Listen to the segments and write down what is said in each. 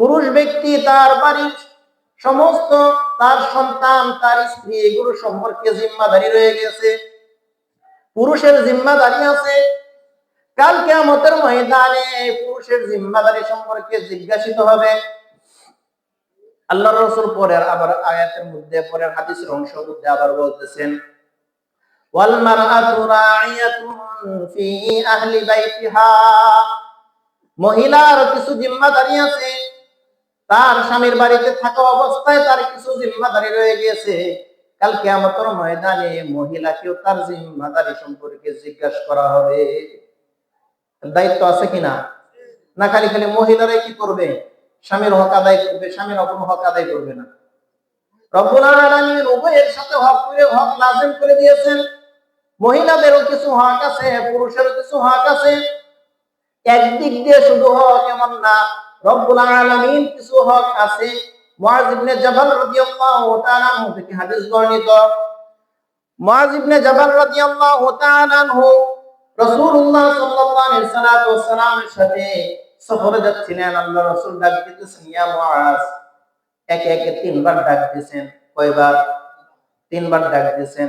পুরুষ ব্যক্তি তার বাড়ির সমস্ত, তার সন্তান, তার স্ত্রী, এগুলো সম্পর্কে জিম্মাদারি রয়ে গেছে। পুরুষের জিম্মাদারি আছে। কাল কিয়ামতের ময়দানে পুরুষের জিম্মাদারি সম্পর্কে জিজ্ঞাসিত হবে। আল্লাহ রাসূল পরের আবার আয়াতের মধ্যে, পরের হাদিসের অংশের মধ্যে আবার বলতেছেন, ওয়াল মারআতু রা'ইয়াতুন ফি আহলি বাইতিহা, মহিলার কিছু জিম্মাদারি আছে। তার স্বামীর বাড়িতে থাকা অবস্থায় তার কিছু জিম্মাদারি রয়ে গিয়েছে। কাল কিয়ামতের ময়দানে মহিলাকেও তার জিম্মাদারি সম্পর্কে জিজ্ঞাসা করা হবে। দায়িত্ব আছে কিনা? না খালি খালি মহিলারাই কি করবে? স্বামীর হক আদায় করবে, স্বামীর কোনো হক আদায় করবে না। রব্বুল আলামিন উভয়ের সাথে হক করে, হক লাজিম করে দিয়েছেন। মহিলাদেরও কিছু হক আছে, পুরুষেরও কিছু হক আছে। একদিক দিয়ে শুধু হক এমন না, রব্বুল আলামিন কিছু হক আছে। মুআয ইবনে জাবাল রাদিয়াল্লাহু তাআলা আনহু থেকে হাদিস বর্ণিত, মুআয ইবনে জাবাল রাদিয়াল্লাহু তাআলা আনহু রাসূলুল্লাহ সাল্লাল্লাহু আলাইহি ওয়াসাল্লামের সাথে সফরে যাচ্ছিলেন। আল্লাহ রাসূল ডাক দিতেছেন, ইয়া মুআয। একে একে তিনবার ডাক দিয়েছেন। কয়বার? তিনবার ডাক দিয়েছেন।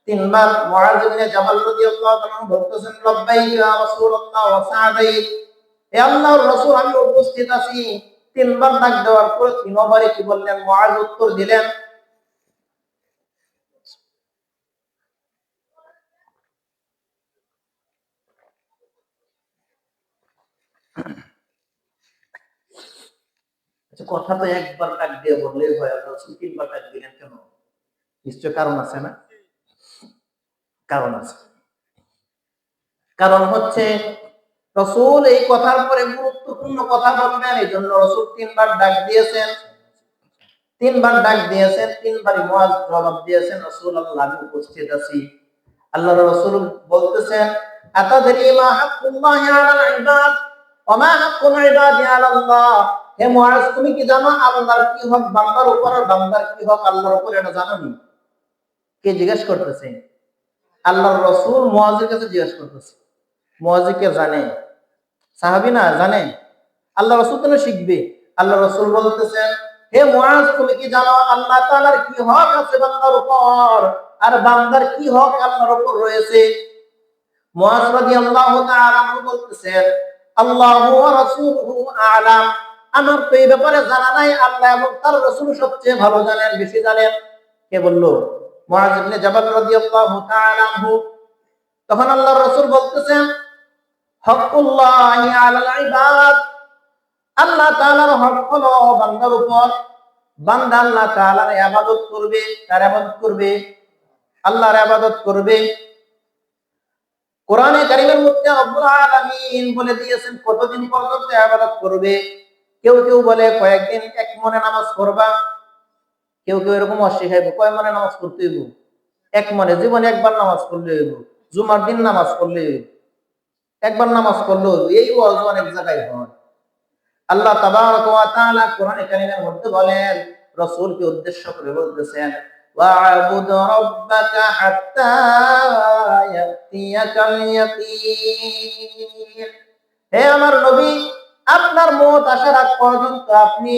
তিনবার মুআয ইবনে জাবাল রাদিয়াল্লাহু তাআলা বলতেছেন, লাব্বাইক ইয়া রাসূলুল্লাহ ওয়া সা'দাইক, হে আল্লাহর রাসূল আমি উপস্থিত আছি। তিনবার ডাক দেওয়ার পর তিনবারই কি বললেন? মুআয উত্তর দিলেন, আচ্ছা কথা তো একবার ডাক দিয়ে বললেই হয়, আল্লাহ রাসূল তিনবার ডাক দিলেন কেন? নিশ্চয় কারণ আছে না? কারণ আছে। কারণ হচ্ছে রাসূল এই কথার পরে গুরুত্বপূর্ণ কথা বলবেন, এই জন্য রাসূল তিনবার ডাক দিয়েছেন। তিনবার ডাক দিয়েছেন, তিনবারই মুআয জবাব দিয়েছেন, রাসূলুল্লাহ আমি উপস্থিত আছি। আল্লাহর রাসূল বলতেছেন, আতাদরি মা হাক্কুল্লাহি আলাল ইবাদ ওয়া মা হাক্কুল ইবাদি আলাল্লাহ, হে মুআয তুমি কি জানো আল্লাহর কি হক বান্দার উপর আর বান্দার কি হক আল্লাহর উপর? এটা জানো নি? কে জিজ্ঞেস করতেছে? আল্লাহর রাসূল মুআযের কাছে জিজ্ঞেস করতেছে। মুআয কে জানে? সাহাবী না, জানে। আল্লাহ রাসূল কেন শিখবে? আল্লাহ রাসূল বলতেছেন, হে মুআয তুমি কি জানো আল্লাহ তাআলার কি হক আছে বান্দার উপর আর বান্দার কি হক আল্লাহর উপর রয়েছে? মুআয রাদিয়াল্লাহু তাআলা বলতেছেন, আল্লাহু ওয়া রাসূলুহু আ'লাম, আমার তো এই ব্যাপারে জানা নাই, আল্লাহ এবং তার রাসূল সবচেয়ে ভালো জানেন, বেশি জানেন। কে বলল? মুআয ইবনে জাবাল রাদিয়াল্লাহু তাআলা আনহু। তখন আল্লাহর রাসূল বলতেছেন, হকুল্লাহি আলাল ইবাদ, আল্লাহ তাআলার হক হলো বান্দার উপর। বান্দা আল্লাহ তাআলার ইবাদত করবে। কার ইবাদত করবে? আল্লাহর ইবাদত করবে। কোরআনে কারীমের মধ্যে রব্বুল আলামিন বলে দিয়েছেন কতদিন পর্যন্ত ইবাদত করবে। কেউ কেউ বলে কয়েকদিন এক মনে নামাজ পড়বা, কেউ কেউ এরকম অস্বীকার, কয় মনে নামাজ পড়তে হইব? এক মনে, জীবনে একবার নামাজ পড়লে হইব, জুমার দিন নামাজ পড়লে হইব, একবার নামাজ পড়লে হইব। এই ওয়াজ অনেক জায়গায় হয়। আল্লাহ তাবারক ওয়া তাআলা কোরআনে কারীমের মধ্যে বলেন, রাসূলকে উদ্দেশ্য করে বলতেছেন, ওয়া'বুদ রাব্বাকা হাত্তা ইয়াতিয়াকাল ইয়াকিন, হে আমার নবী আপনার মওত আসার আগ পর্যন্ত আপনি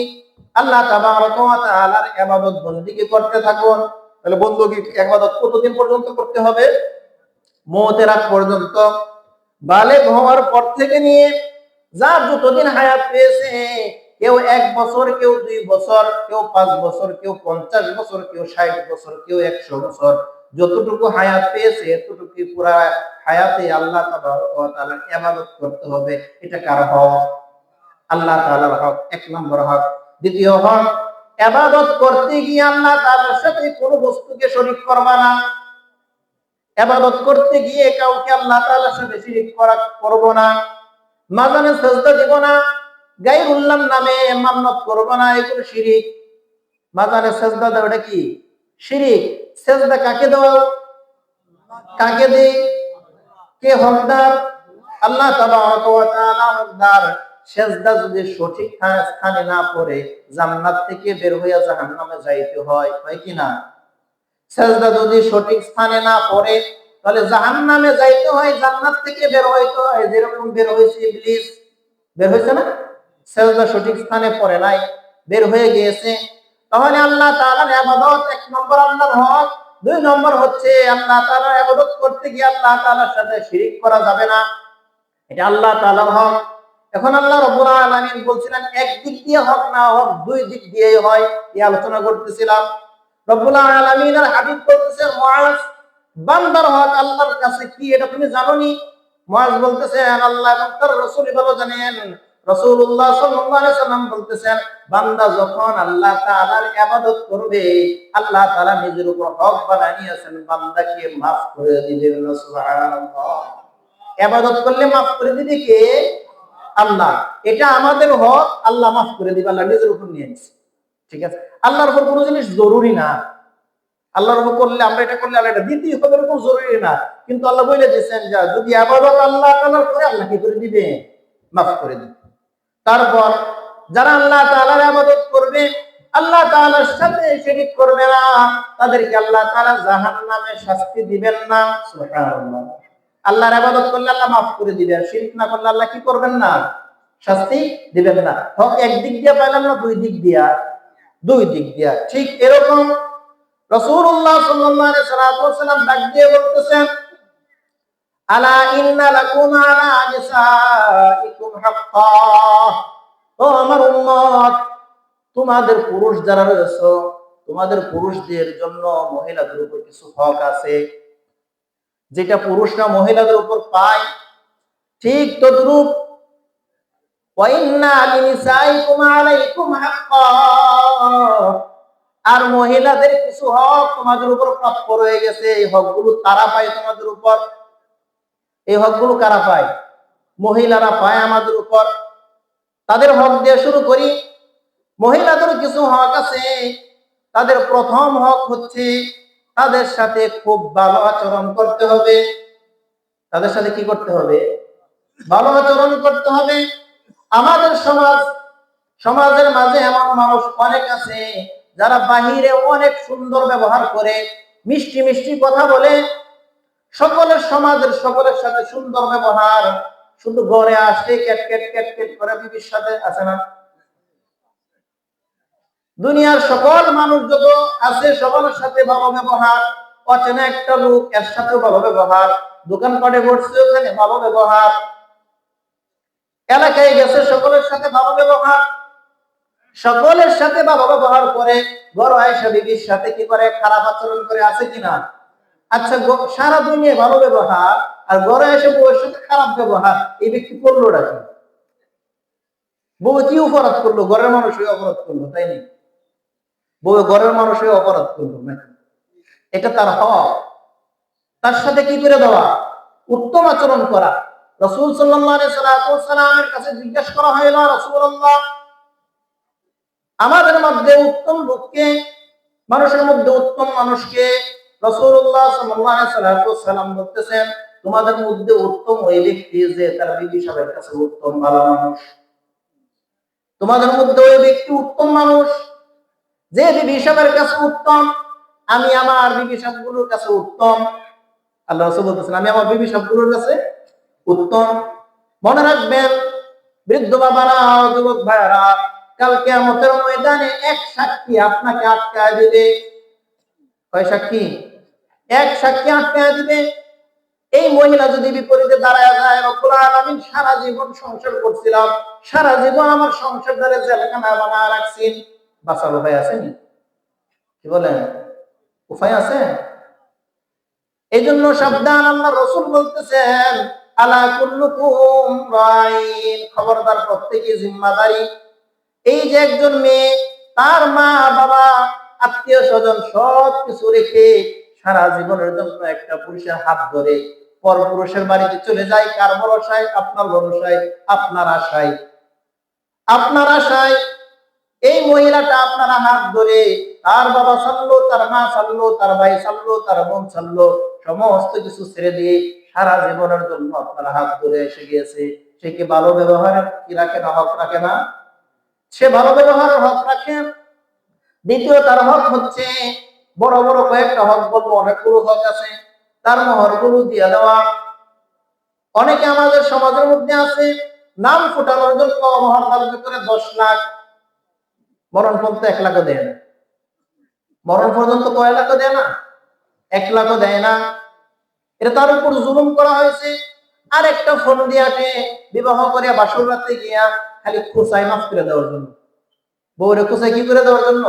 আল্লাহ তাবারক ওয়া তাআলার ইবাদত বন্দেগী করতে থাকুন। তাহলে বন্দেগী ইবাদত কতদিন পর্যন্ত করতে হবে? মওতের আগ পর্যন্ত। বালেগ হওয়ার পর থেকে নিয়ে যার যতদিন হায়াত পেয়েছে, কেউ 1 বছর, কেউ 2 বছর, কেউ 5 বছর, কেউ 50 বছর, কেউ 60 বছর, কেউ 100 বছর, যতটুকু হায়াত পেয়েছে এতটুকু পুরা হায়াতে আল্লাহ তাবারক ওয়া তাআলার ইবাদত করতে হবে। এটা কার হক? আল্লাহ তাআলার হক, 1 নম্বর হক। দ্বিতীয় হক, ইবাদত করতে গিয়ে আল্লাহ তাআলার সাথে কোনো বস্তুকে শরীক করবা না। ইবাদত করতে গিয়ে কাউকে আল্লাহ তাআলার সাথে শিরক করব না। মাজানে সেজদা দিব না, গায়রুল্লাহর নামে মান্নত করব না, এগুলো শিরক। মাজানে সেজদা দাও, এটা কি? শিরক। সেজদা কাকে দাও? কাকে দেই? কে হকদার? আল্লাহ তাবারক ওয়া তাআলা হকদার। সেজদা যদি সঠিক স্থানে না পড়ে জান্নাত থেকে বের হইয়া জাহান্নামে যাইতে হয়, হয় কি না? সেজদা যদি সঠিক স্থানে না পড়ে তাহলে জাহান্নামে যাইতে হয়, জান্নাত থেকে বের হইতে হয়। যেরকম বের হয়েছে ইবলিস, বের হয়েছে না? সেজদা সঠিক স্থানে পড়ে নাই, বের হয়ে গিয়েছে, তাহলে আল্লাহ তাআলার ইবাদত এক নম্বর আল্লাহর হক, দুই নম্বর হচ্ছে আল্লাহ তাআলার ইবাদত করতে গিয়ে আল্লাহ তাআলার সাথে শিরিক করা যাবে না, এটা আল্লাহ তাআলার হক। এখন আল্লাহ রাব্বুল আলামিন বলছিলেন এক দিক দিয়ে হক না হক দুই দিক দিয়েই হয়, এই আলোচনা করতেছিলাম। রব্বুল আলামিনের হাবিব বলতেছেন মুআজ, বান্দার হক আল্লাহর কাছে কি এটা তুমি জানোনি? মুআজ বলতেছেন আল্লাহ এবং তার রাসূল ভালো জানেন। রাসূলুল্লাহ সাল্লাল্লাহু আলাইহি সাল্লাম বলতেছেন বান্দা যখন আল্লাহ তাআলার ইবাদত করবে, আল্লাহ তাআলা নিজের উপর হক বানায় নিয়েছেন বান্দাকে maaf করে দিবেন। সুবহানাল্লাহ। ইবাদত করলে maaf করে দিবে কে? আল্লাহ। এটা আমাদের হক, আল্লাহ maaf করে দিবে, আল্লাহ নিজের উপর নিয়ে নিছে। ঠিক আছে, আল্লাহর উপর কোনো জিনিস জরুরি না, আল্লাহর উপর করলে আমরা এটা করলে আল্লাহ এটা দিতেই হবে এরকম জরুরি না, কিন্তু আল্লাহ বলে দিয়েছেন যে যদি ইবাদত আল্লাহ তাআলার করে আল্লাহ কি করে দিবে? maaf করে দিবে। তারপর যারা আল্লাহ তাআলার ইবাদত করবে, আল্লাহ তাআলার সাথে শিরক করবে না, তাদেরকে আল্লাহ তাআলা জাহান্নামে শাস্তি দিবেন না। সুবহানাল্লাহ। আল্লাহর ইবাদত করলে আল্লাহ maaf করে দিবেন, শিরক না করলে আল্লাহ কি করবেন না? শাস্তি দিবেন না। হক একদিক দিয়ে পাইলাম না দুই দিক দিয়া? দুই দিক দিয়া। ঠিক এরকম রাসূলুল্লাহ সাল্লাল্লাহু আলাইহি ওয়াসাল্লাম ডাক দিয়ে বলতেছেন আলা ইন্না লাকুম আলা নিসাইকুম হাক্কা, ও আমার উম্মত, তোমাদের পুরুষ যারা রয়েছে, তোমাদের পুরুষদের জন্য মহিলাদের উপর কিছু হক আছে, যেটা পুরুষরা মহিলাদের উপর পায় ঠিক তদ্রূপ ওয়া ইন্না লিনিসাইকুম আলাইকুম হাক্কা, আর মহিলাদের কিছু হক তোমাদের উপর প্রাপ্য রয়ে গেছে, এই হকগুলো তারা পায় তোমাদের উপর। এই হকগুলো কারা পায়? মহিলারা পায় আমাদের উপর। তাদের হক দিয়ে শুরু করি। মহিলাদের কিছু হক আছে। তাদের প্রথম হক হচ্ছে তাদের সাথে খুব ভালো আচরণ করতে হবে। তাদের সাথে কি করতে হবে? ভালো আচরণ করতে হবে। আমাদের সমাজের মাঝে এমন মানুষ অনেক আছে যারা বাহিরে অনেক সুন্দর ব্যবহার করে, মিষ্টি মিষ্টি কথা বলে, সমাজের সকলের সাথে সুন্দর ব্যবহার, শুধু ঘরে আসলে ক্যাট ক্যাট ক্যাট ক্যাট করে বিবির সাথে আছে না? দুনিয়ার সকল মানুষ যত আছে সকলের সাথে ভালো ব্যবহার, অচেনা একটা লোক এর সাথেও ভালো ব্যবহার, দোকানপাটে বসছে ওখানে ভালো ব্যবহার, এলাকায় গেছে সকলের সাথে ভালো ব্যবহার, সকলের সাথে ভালো ব্যবহার করে, বড় আয়েশা বিবির সাথে কি করে? খারাপ আচরণ করে, আছে কিনা? আচ্ছা, সারা দুনিয়া ভালো ব্যবহার আর ঘরে এসে বউয়ের সাথে খারাপ ব্যবহার, এই ব্যক্তি করলো নাকি? বউ কি অপরাধ করলো? ঘরের মানুষই অপরাধ করলো, তাই না? বউ ঘরের মানুষই অপরাধ করলো নাকি? এটা তার হক। তার সাথে কি করে দেওয়া? উত্তম আচরণ করা। রাসূল সাল্লাল্লাহু আলাইহি ওয়াসাল্লামের কাছে জিজ্ঞাসা করা হলো, রাসূলুল্লাহ, আমাদের মধ্যে উত্তম লোককে, মানুষের মধ্যে উত্তম মানুষকে? রাসূলুল্লাহ সাল্লাল্লাহু আলাইহি ওয়াসাল্লাম বলতেছেন তোমাদের মধ্যে উত্তম ওই ব্যক্তি যে তার বিবি সাহেবের কাছে উত্তম ভালো মানুষ। তোমাদের মধ্যে ওই ব্যক্তি উত্তম মানুষ যে বিবি সাহেবের কাছে উত্তম। আমি আমার বিবি সাহেবগুলোর কাছে উত্তম। আল্লাহ রাসূল বলতেছেন আমি আমার বিবি সাহেবগুলোর কাছে উত্তম। মনে রাখবেন বৃদ্ধ বাবারা, যুবক ভাইরা, কাল কিয়ামতের ময়দানে এক সাক্ষী আপনাকে আটকায় দিবে। কয় সাক্ষী? এক সাক্ষী আটকায় দিবে। এই মহিলা যদি বিপরীতে দাঁড়ায় যায়, রব্বুল আলামিন সারা জীবন সংসার করছিলাম, সারা জীবন আমার সংসার দ্বারা জেলখানা বানায় রাখছেন, বাঁচার উপায় আছে নি? কি বলেন? উপায় আছে? এই জন্য সাবধান। আল্লাহ রাসূল বলতেছেন আলা কুল্লুকুম রাইন, খবরদার প্রত্যেকই জিম্মাদারি। এই যে একজন মেয়ে তার মা বাবা আত্মীয় স্বজন সব কিছু রেখে সারা জীবনের জন্য একটা পুরুষের হাত ধরে পর পুরুষের বাড়িতে চলে যায়, কার ভরসায়? আপনার ভরসায়, আপনার আশায়, আপনার আশায়। এই মহিলাটা আপনার হাত ধরে, তার বাবা ছাড়লো, তার মা ছাড়লো, তার ভাই ছাড়লো, তার বোন ছাড়লো, সমস্ত কিছু ছেড়ে দিয়ে সারা জীবনের জন্য আপনার হাত ধরে এসে গিয়েছে। সে কি ভালো ব্যবহারের কি রাখে না? হক রাখে না? সে ভালো ব্যবহারের হক রাখে। দ্বিতীয় তার হক হচ্ছে, বড় বড় কয়েকটা হক বলবো, অনেকগুলো হক আছে, তার মোহরগুলো দিয়ে দেওয়া। অনেকে আমাদের সমাজের মধ্যে আছে নাম ফুটানোর জন্য মহরতাল ভিতরে 10 লাখ, মরণ পর্যন্ত 1 লাখও দেয় না। মরণ পর্যন্ত কয় লাখও দেয় না? 1 লাখও দেয় না। এটা তার উপর জুলুম করা হয়েছে। আর একটা ফোন দিয়াকে বিবাহ করে বাসর রাতে গিয়া খালি খোঁচাই মাফ করে দেওয়ার জন্য, বউরে খোঁচাই কি করে দেওয়ার জন্য?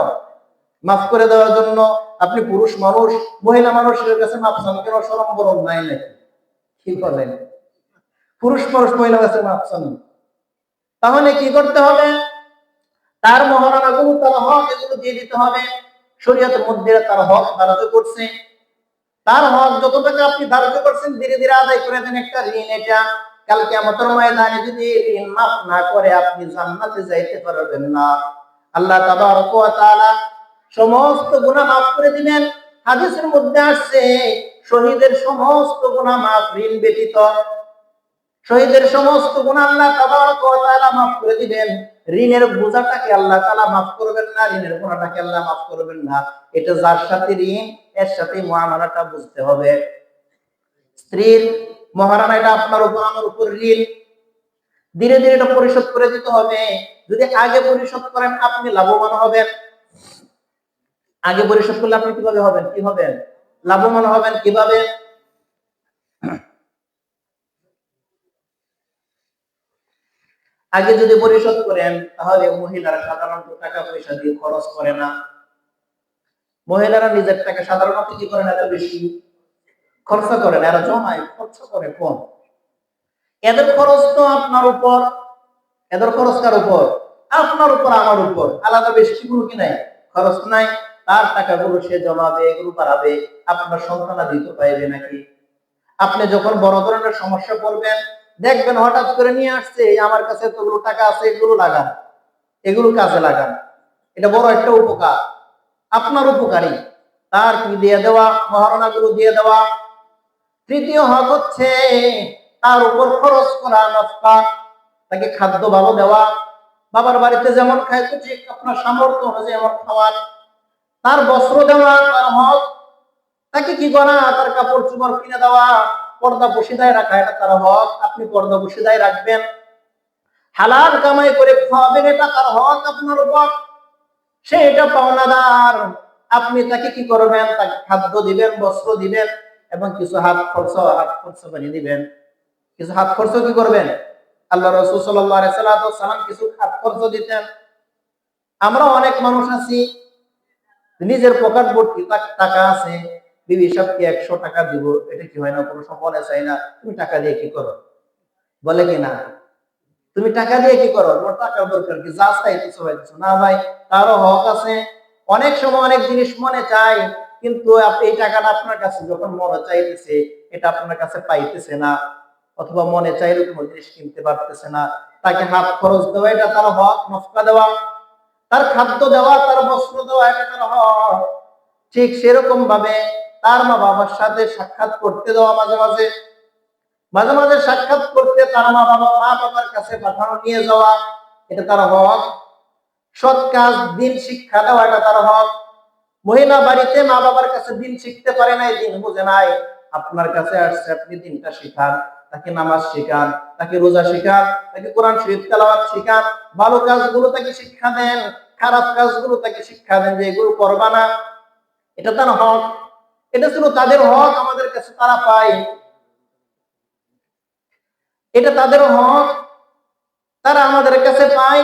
মাফ করে দেওয়ার জন্য। আপনি পুরুষ মানুষ, মহিলা মানুষের কাছে মাফ চান কেন? শরম বরম নাই নাকি? কি বলেন? পুরুষ মানুষ মহিলার কাছে মাফ চান। তাহলে কি করতে হবে? তার মহারণা গুলো, তার হক, এগুলো দিয়ে দিতে হবে। শরীয়তের মধ্যে তার হক ধার্য করছে। তার হক যত টাকা আপনি ধার্য করছেন ধীরে ধীরে আদায় করে দেন। একটা ঋণ, এটা কাল কিয়ামতের ময়দানে যদি ঋণ মাফ না করে আপনি জান্নাতে যাইতে পারবেন না। আল্লাহ তাবারক ওয়া তাআলা সমস্ত গুনাহ মাফ করে দিবেন। হাদিসের মধ্যে আসছে শহীদের সমস্ত গুনাহ মাফ, ঋণ ব্যতীত। শহীদের সমস্ত গুনাহ আল্লাহ তাবারক ওয়া তাআলা মাফ করে দিবেন। ঋণের বোঝাটাকে আল্লাহ তাআলা মাফ করবেন না, ঋণের গুনাহটাকে আল্লাহ মাফ করবেন না। এটা যার সাথে ঋণ, এর সাথে মুআমালাটা বুঝতে হবে। স্ত্রীর মহারানা, এটা আপনার উপর আমার উপর ঋণ, ধীরে ধীরে এটা পরিশোধ করে দিতে হবে। যদি আগে পরিশোধ করেন আপনি লাভবান হবেন। আগে পরিশোধ করলে আপনি কিভাবে হবেন? কি হবেন? লাভবান হবেন। কিভাবে? আগে যদি পরিশোধ করেন তাহলে মহিলারা সাধারণত টাকা পয়সা দিয়ে খরচ করে না। মহিলারা নিজের টাকা সাধারণত কি করে না, এত বেশি খরচা করে না, এরা জমায়, খরচ করে কম। এদের খরচ তো আপনার উপর, এদের খরচ কার উপর? আপনার উপর, আমার উপর। আলাদা বেশি কোনো কি নাই, খরচ নাই। তার টাকাগুলো সে জমাবে, এগুলো বাড়াবে। আপনার সন্তানাদি তো পাইবে নাকি? আপনি যখন বড় ধরনের সমস্যা পড়বেন, দেখবেন হঠাৎ করে নিয়ে আসছে, আমার কাছে এতগুলো টাকা আছে, এগুলো লাগান, এগুলো কাজে লাগান। এটা বড় একটা উপকার, আপনার উপকারী। তার কি দিয়ে দেওয়া? মহারণা গুলো দিয়ে দেওয়া। তৃতীয় হক হচ্ছে তার উপর খরচ করা, নফকা, তাকে খাদ্য ভালো দেওয়া। বাবার বাড়িতে যেমন খাইতো ঠিক আপনার সামর্থ্য অনুযায়ী এমন খাওয়ার। তার বস্ত্র দেওয়া তার হক। তাকে কি করা? তার কাপড় চোপড় কিনে দেওয়া, পর্দা বসিদায় রাখা, এটা তার হক। আপনি পর্দা বসিদায় রাখবেন, হালাল কামাই করে খাওয়াবেন, এটা তার হক আপনার উপর। সে এটা পাওনাদার। আপনি তাকে কি করবেন? তাকে খাদ্য দিবেন, বস্ত্র দিবেন, এবং কিছু হাত খরচ বানিয়ে দিবেন। কিছু হাত খরচ কি করবেন? আল্লাহ রাসূল সাল্লাল্লাহু আলাইহি সাল্লাম কিছু হাত খরচ দিতেন। আমরা অনেক মানুষ আছি, নিজের পকেট ভর্তি টাকা আছে, বিবি সাহেবকে 100 টাকা দিব, এটা কি হয় না? কোনো সম্পর্কে চাই না। তুমি টাকা দিয়ে কি করো? বলে কি না? তুমি টাকা দিয়ে কি করো? তোমার টাকার দরকার কি? যা চাইতেছো হইতেছো না ভাই, তারও হক আছে। অনেক সময় অনেক জিনিস মনে চাই, কিন্তু এই টাকাটা আপনার কাছে যখন মনে চাইতেছে, এটা আপনার কাছে পাইতেছে না, অথবা মনে চাইলে কোনো জিনিস কিনতে পারতেছে না। তাকে হাত খরচ দেওয়া, এটা তার হক। নফকা দেওয়া, তার খাদ্য দেওয়া, তার বস্ত্র দেওয়া, এটা তার হক। ঠিক সেরকম ভাবে তার মা বাবার সাথে সাক্ষাৎ করতে দেওয়া, মাঝে মাঝে মাঝে মাঝে সাক্ষাৎ করতে তার মা বাবার কাছে পাঠানো, নিয়ে যাওয়া, এটা তার হক। সৎ কাজ, দিন শিক্ষা দেওয়া, এটা তার হক। মহিলা বাড়িতে মা বাবার কাছে দিন শিখতে পারে নাই, দিন বুঝে নাই, আপনার কাছে আসছে, আপনি দিনটা শিখান, তাকে নামাজ শিখান, তাকে রোজা শিখান, তাকে কোরআন শরীফ তেলাওয়াত শিখান। ভালো কাজগুলো তাকে শিক্ষা দেন, খারাপ কাজগুলো তাকে শিক্ষা দেন যে এগুলো করবা না, এটা তার হক। এটা ছিল তাদের হক, আমাদের কাছে তারা পায়, এটা তাদের হক, তারা আমাদের কাছে পায়।